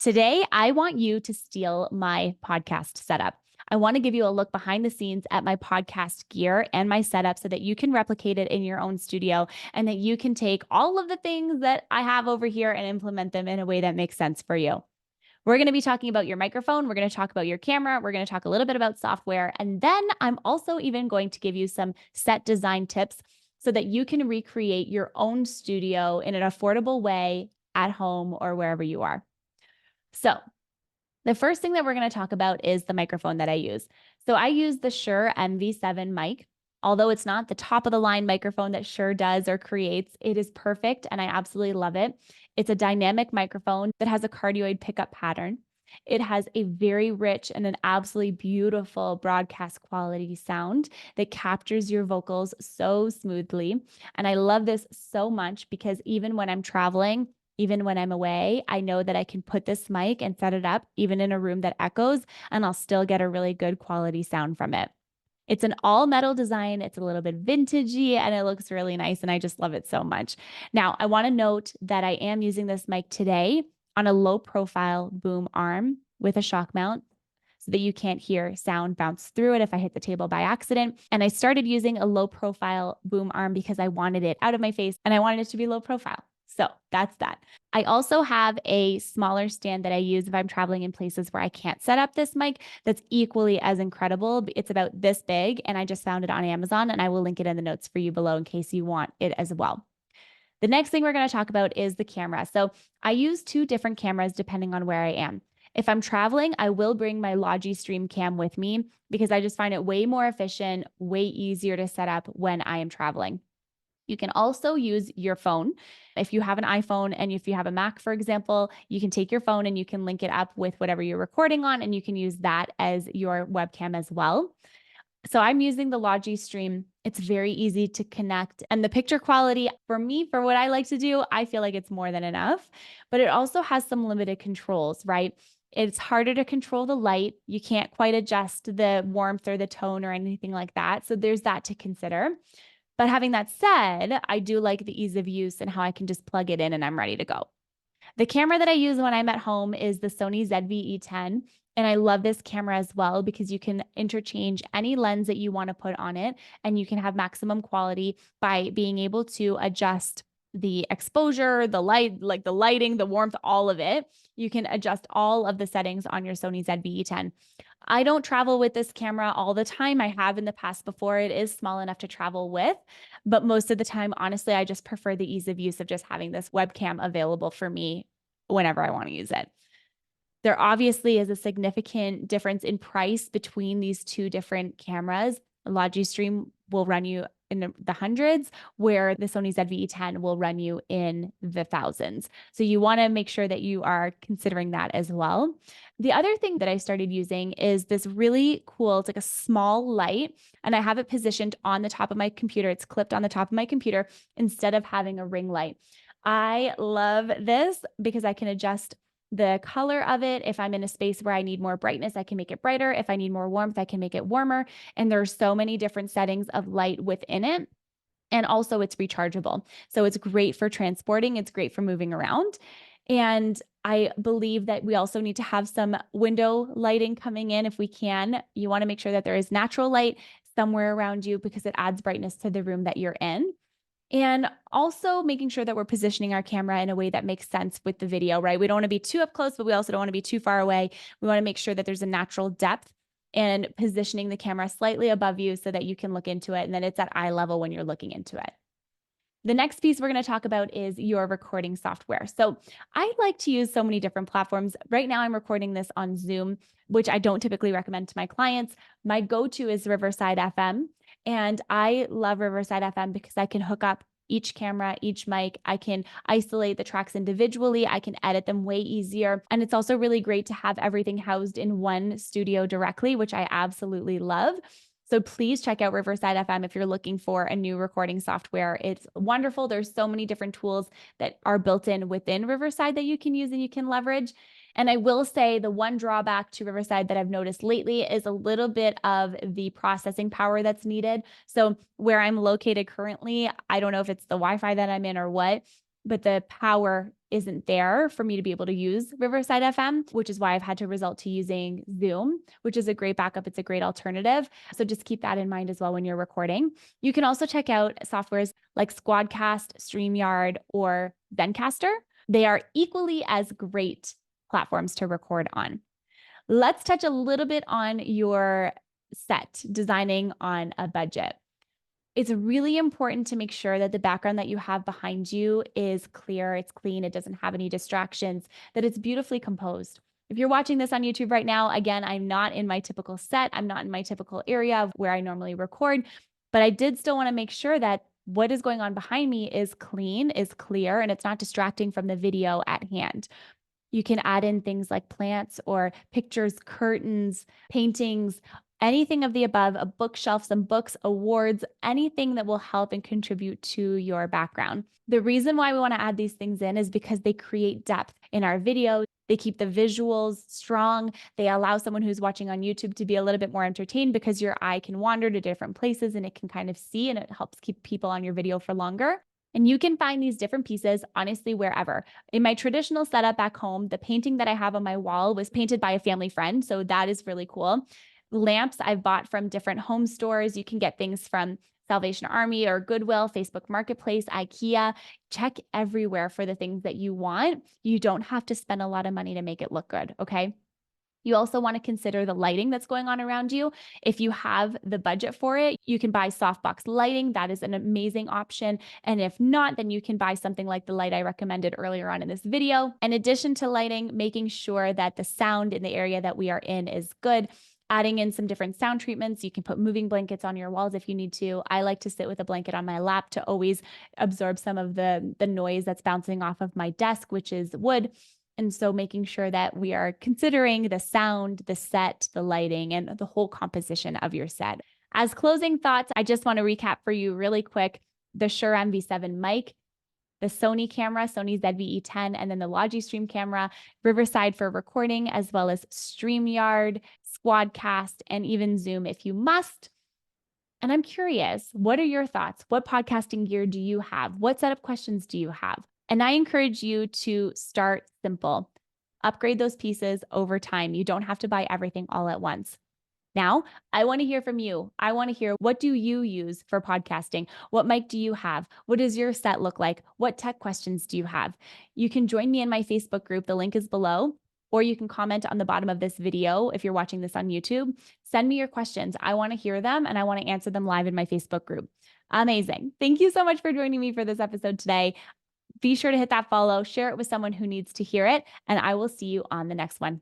Today, I want you to steal my podcast setup. I want to give you a look behind the scenes at my podcast gear and my setup so that you can replicate it in your own studio and that you can take all of the things that I have over here and implement them in a way that makes sense for you. We're going to be talking about your microphone. We're going to talk about your camera. We're going to talk a little bit about software. And then I'm also even going to give you some set design tips so that you can recreate your own studio in an affordable way at home or wherever you are. So the first thing that we're going to talk about is the microphone that I use. So I use the Shure MV7 mic. Although it's not the top of the line microphone that Shure does or creates, it is perfect and I absolutely love it. It's a dynamic microphone that has a cardioid pickup pattern. It has a very rich and an absolutely beautiful broadcast quality sound that captures your vocals so smoothly. And I love this so much because even when I'm traveling, even when I'm away, I know that I can put this mic and set it up even in a room that echoes, and I'll still get a really good quality sound from it. It's an all metal design. It's a little bit vintagey and it looks really nice. And I just love it so much. Now, I want to note that I am using this mic today on a low profile boom arm with a shock mount so that you can't hear sound bounce through it if I hit the table by accident. And I started using a low profile boom arm because I wanted it out of my face and I wanted it to be low profile. So that's that. I also have a smaller stand that I use if I'm traveling in places where I can't set up this mic that's equally as incredible. It's about this big and I just found it on Amazon and I will link it in the notes for you below in case you want it as well. The next thing we're going to talk about is the camera. So I use two different cameras depending on where I am. If I'm traveling, I will bring my Logi Stream Cam with me because I just find it way more efficient, way easier to set up when I am traveling. You can also use your phone. If you have an iPhone and if you have a Mac, for example, you can take your phone and you can link it up with whatever you're recording on, and you can use that as your webcam as well. So I'm using the Logi Stream. It's very easy to connect. And the picture quality for me, for what I like to do, I feel like it's more than enough. But it also has some limited controls, right? It's harder to control the light. You can't quite adjust the warmth or the tone or anything like that. So there's that to consider. But having that said, I do like the ease of use and how I can just plug it in and I'm ready to go. The camera that I use when I'm at home is the Sony ZV E10. And I love this camera as well because you can interchange any lens that you want to put on it and you can have maximum quality by being able to adjust the exposure, the light, like the lighting, the warmth, all of it. You can adjust all of the settings on your Sony ZV E10. I don't travel with this camera all the time. I have in the past before. It is small enough to travel with, but most of the time, honestly, I just prefer the ease of use of just having this webcam available for me whenever I want to use it. There obviously is a significant difference in price between these two different cameras. Logi Stream will run you in the hundreds, where the Sony ZV E10 will run you in the thousands. So you want to make sure that you are considering that as well. The other thing that I started using is this really cool, it's like a small light, and I have it positioned on the top of my computer. It's clipped on the top of my computer instead of having a ring light. I love this because I can adjust the color of it. If I'm in a space where I need more brightness, I can make it brighter. If I need more warmth, I can make it warmer. And there's so many different settings of light within it. And also it's rechargeable. So it's great for transporting. It's great for moving around. And I believe that we also need to have some window lighting coming in if we can. You want to make sure that there is natural light somewhere around you because it adds brightness to the room that you're in. And also making sure that we're positioning our camera in a way that makes sense with the video, right? We don't want to be too up close, but we also don't want to be too far away. We want to make sure that there's a natural depth and positioning the camera slightly above you so that you can look into it and that it's at eye level when you're looking into it. The next piece we're going to talk about is your recording software. So I like to use so many different platforms. Right now I'm recording this on Zoom, which I don't typically recommend to my clients. My go-to is Riverside FM. And I love Riverside FM because I can hook up each camera, each mic. I can isolate the tracks individually. I can edit them way easier. And it's also really great to have everything housed in one studio directly, which I absolutely love. So please check out Riverside FM if you're looking for a new recording software. It's wonderful. There's so many different tools that are built in within Riverside that you can use and you can leverage. And I will say the one drawback to Riverside that I've noticed lately is a little bit of the processing power that's needed. So where I'm located currently, I don't know if it's the Wi-Fi that I'm in or what, but the power isn't there for me to be able to use Riverside FM, which is why I've had to resort to using Zoom, which is a great backup. It's a great alternative. So just keep that in mind as well when you're recording. You can also check out softwares like Squadcast, StreamYard, or Zencaster. They are equally as great platforms to record on. Let's touch a little bit on your set, designing on a budget. It's really important to make sure that the background that you have behind you is clear, it's clean, it doesn't have any distractions, that it's beautifully composed. If you're watching this on YouTube right now, again, I'm not in my typical set, I'm not in my typical area where I normally record, but I did still want to make sure that what is going on behind me is clean, is clear, and it's not distracting from the video at hand. You can add in things like plants or pictures, curtains, paintings, anything of the above, a bookshelf, some books, awards, anything that will help and contribute to your background. The reason why we want to add these things in is because they create depth in our video. They keep the visuals strong. They allow someone who's watching on YouTube to be a little bit more entertained because your eye can wander to different places and it can kind of see, and it helps keep people on your video for longer. And you can find these different pieces, honestly, wherever. In my traditional setup back home, the painting that I have on my wall was painted by a family friend. So that is really cool. Lamps I've bought from different home stores. You can get things from Salvation Army or Goodwill, Facebook Marketplace, IKEA. Check everywhere for the things that you want. You don't have to spend a lot of money to make it look good, okay? You also want to consider the lighting that's going on around you. If you have the budget for it, you can buy softbox lighting. That is an amazing option. And if not, then you can buy something like the light I recommended earlier on in this video. In addition to lighting, making sure that the sound in the area that we are in is good. Adding in some different sound treatments. You can put moving blankets on your walls if you need to. I like to sit with a blanket on my lap to always absorb some of the noise that's bouncing off of my desk, which is wood. And so making sure that we are considering the sound, the set, the lighting, and the whole composition of your set. As closing thoughts, I just want to recap for you really quick the Shure MV7 mic, the Sony camera, Sony ZV E10, and then the Logi Stream camera, Riverside for recording, as well as StreamYard, Squadcast, and even Zoom if you must. And I'm curious, what are your thoughts? What podcasting gear do you have? What setup questions do you have? And I encourage you to start simple. Upgrade those pieces over time. You don't have to buy everything all at once. Now, I want to hear from you. I want to hear, what do you use for podcasting? What mic do you have? What does your set look like? What tech questions do you have? You can join me in my Facebook group. The link is below. Or you can comment on the bottom of this video if you're watching this on YouTube. Send me your questions. I want to hear them and I want to answer them live in my Facebook group. Amazing. Thank you so much for joining me for this episode today. Be sure to hit that follow, share it with someone who needs to hear it, and I will see you on the next one.